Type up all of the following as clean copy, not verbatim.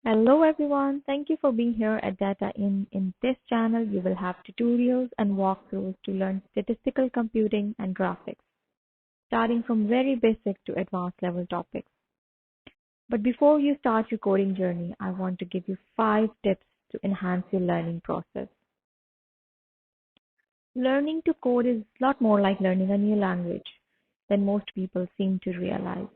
Hello everyone, thank you for being here at Data In. In this channel, you will have tutorials and walkthroughs to learn statistical computing and graphics, starting from very basic to advanced level topics. But before you start your coding journey, I want to give you 5 tips to enhance your learning process. Learning to code is a lot more like learning a new language than most people seem to realize.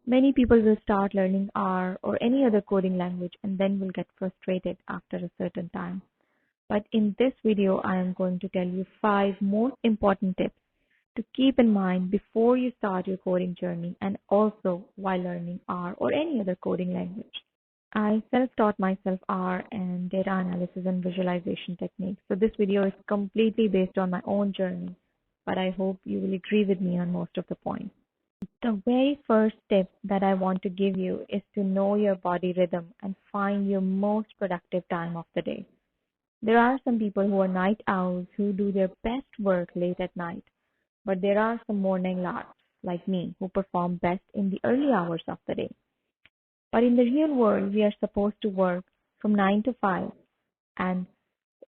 Many people will start learning R or any other coding language and then will get frustrated after a certain time. But in this video, I am going to tell you 5 most important tips to keep in mind before you start your coding journey and also while learning R or any other coding language. I self-taught myself R and data analysis and visualization techniques. So this video is completely based on my own journey, but I hope you will agree with me on most of the points. The very first tip that I want to give you is to know your body rhythm and find your most productive time of the day. There are some people who are night owls who do their best work late at night, but there are some morning larks like me who perform best in the early hours of the day. But in the real world, we are supposed to work from 9 to 5, and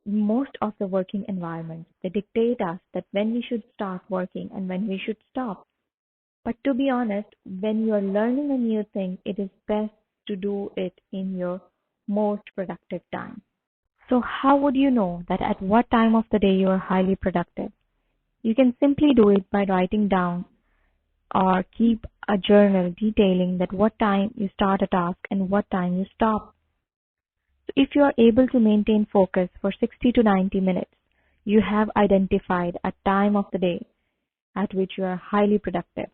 most of the working environments, they dictate us that when we should start working and when we should stop. But to be honest, when you are learning a new thing, it is best to do it in your most productive time. So how would you know that at what time of the day you are highly productive? You can simply do it by writing down or keep a journal detailing that what time you start a task and what time you stop. So if you are able to maintain focus for 60 to 90 minutes, you have identified a time of the day at which you are highly productive.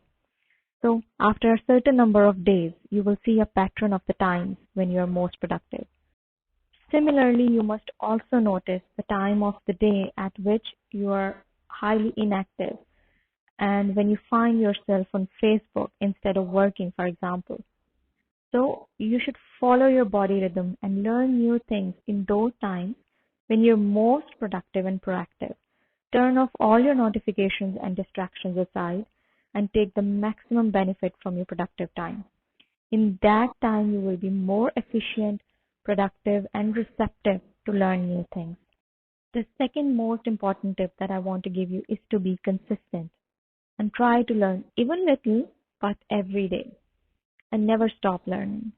So after a certain number of days, you will see a pattern of the times when you are most productive. Similarly, you must also notice the time of the day at which you are highly inactive and when you find yourself on Facebook instead of working, for example. So you should follow your body rhythm and learn new things in those times when you're most productive and proactive. Turn off all your notifications and distractions aside and take the maximum benefit from your productive time. In that time, you will be more efficient, productive, and receptive to learn new things. The second most important tip that I want to give you is to be consistent and try to learn even little, but every day, and never stop learning.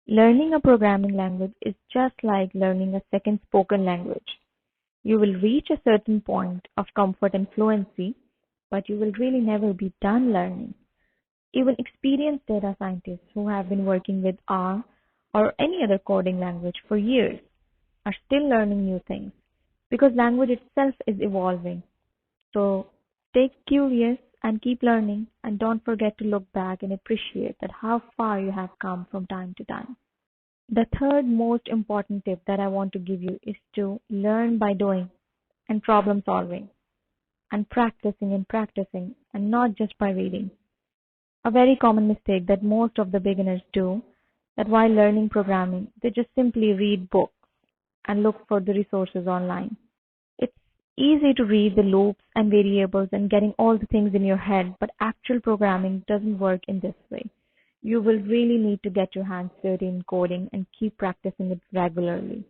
Learning a programming language is just like learning a second spoken language. You will reach a certain point of comfort and fluency, but you will really never be done learning. Even experienced data scientists who have been working with R or any other coding language for years are still learning new things because language itself is evolving. So stay curious and keep learning, and don't forget to look back and appreciate that how far you have come from time to time. The third most important tip that I want to give you is to learn by doing and problem solving and practicing and not just by reading. A very common mistake that most of the beginners do, that while learning programming, they just simply read books and look for the resources online. It's easy to read the loops and variables and getting all the things in your head, but actual programming doesn't work in this way. You will really need to get your hands dirty in coding and keep practicing it regularly.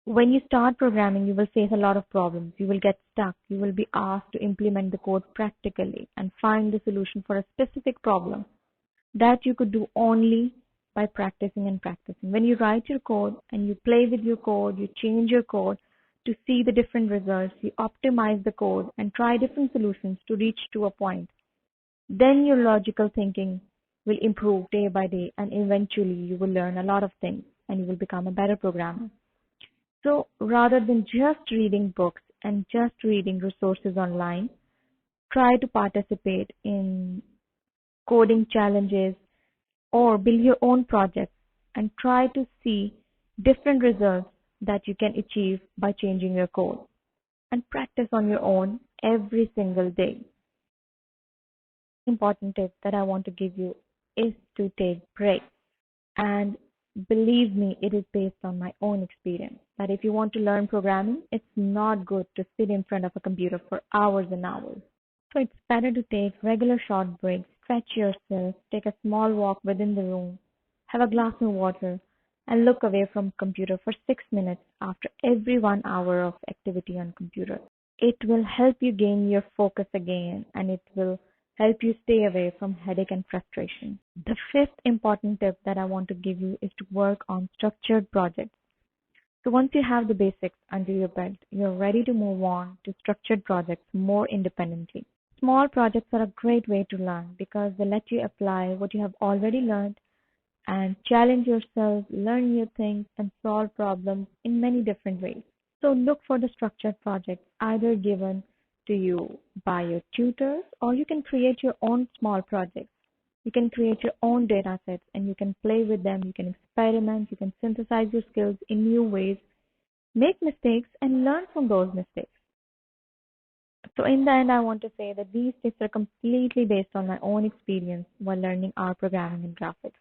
When you start programming, you will face a lot of problems. You will get stuck. You will be asked to implement the code practically and find the solution for a specific problem that you could do only by practicing and practicing. When you write your code and you play with your code, you change your code to see the different results, you optimize the code and try different solutions to reach to a point. Then your logical thinking will improve day by day, and eventually you will learn a lot of things and you will become a better programmer. So rather than just reading books and just reading resources online, try to participate in coding challenges or build your own projects and try to see different results that you can achieve by changing your code, and practice on your own every single day. Important tip that I want to give you is to take breaks. And believe me, it is based on my own experience that if you want to learn programming, it's not good to sit in front of a computer for hours and hours. So it's better to take regular short breaks, stretch yourself, take a small walk within the room, have a glass of water, and look away from computer for 6 minutes after every 1 hour of activity on computer. It will help you gain your focus again and it will help you stay away from headache and frustration. The fifth important tip that I want to give you is to work on structured projects. So once you have the basics under your belt, you're ready to move on to structured projects more independently. Small projects are a great way to learn because they let you apply what you have already learned and challenge yourself, learn new things, and solve problems in many different ways. So look for the structured projects either given to you by your tutors or you can create your own small projects. You can create your own data sets and you can play with them, you can experiment, you can synthesize your skills in new ways, make mistakes, and learn from those mistakes. So, in the end, I want to say that these tips are completely based on my own experience while learning R programming and graphics.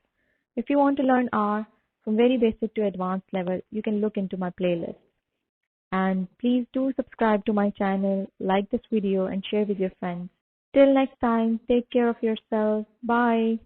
If you want to learn R from very basic to advanced level, you can look into my playlist. And please do subscribe to my channel, like this video, and share with your friends. Till next time, take care of yourself. Bye.